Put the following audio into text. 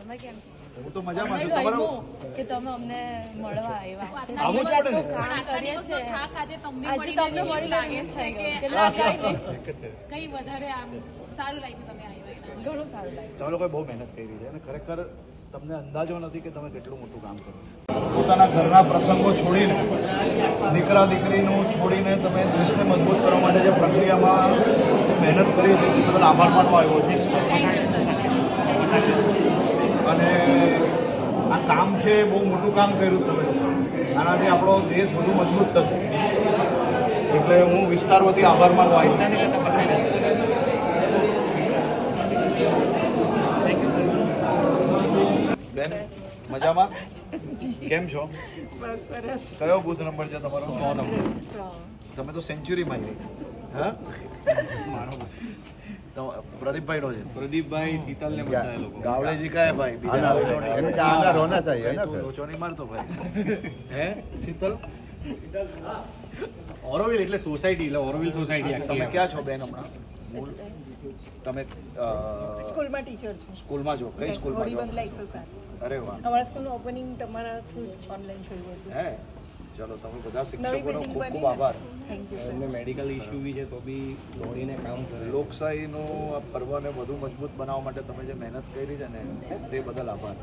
તમે કેમ છો? હું તો મજામાં છું. તમારું કે તમે અમને મળવા આવ્યા છે. આવું જ પડે ને. કામ કરીએ છે. આજે તમને આજે તમને મળી લાગે છે કે કઈ વધારે આમ સારું લાગ્યું તમે આવ્યા? ઘણું સારું લાગ્યું. તમે લોકોએ બહુ મહેનત કરી છે અને ખરેખર તમને અંદાજો નથી કે તમે કેટલું મોટું કામ કરો. પોતાના ઘરના પ્રસંગો છોડીને દીકરા દીકરીનું છોડીને તમે દેશને મજબૂત કરવા માટે જે પ્રક્રિયામાં જે મહેનત કરી છે તે બદલ આભાર માનવા આવ્યો છે. અને આ કામ છે બહુ મોટું કામ કર્યું તમે. આનાથી આપણો દેશ વધુ મજબૂત થશે એટલે હું વિસ્તાર વતી આભાર માનવા આવ્યો. બેન મજામાં કેમ છો? બસ સરસ. કયો બૂથ નંબર છે તમારો? 100 નંબર. તમે તો સેન્ચુરીમાં આવી. હા પ્રદીપભાઈ નો છે. प्रदीप शीतल ने बताया लोगों गावड़े का है भाई. બીજા होना चाहिए ना તું લોચો નહીં મારતો ભાઈ. હે શીતલ ઓરોવિલ એટલે સોસાયટી એટલે ઓરોવિલ સોસાયટી તમે ક્યાં છો બેન હમણાં? મૂળ તમે સ્કૂલમાં ટીચર છું. સ્કૂલમાં છો? કઈ સ્કૂલમાં છો? બંગલા 107. અરે વાહ. અમારા સ્કૂલનું ઓપનિંગ તમારા થ્રુ ઓનલાઈન થયું હતું. હે ચલો તમે બધા નવી શિક્ષકોનો બિલ્ડિંગ ખૂબ બની ખૂબ આભાર. Thank you sir. એમને મેડિકલ ઇશ્યુ બી છે તો બી દોડીને કામ કરે. લોકશાહીનું આ પર્વને વધુ મજબૂત બનાવવા માટે તમે જે મહેનત કરી છે ને તે બદલ આભાર.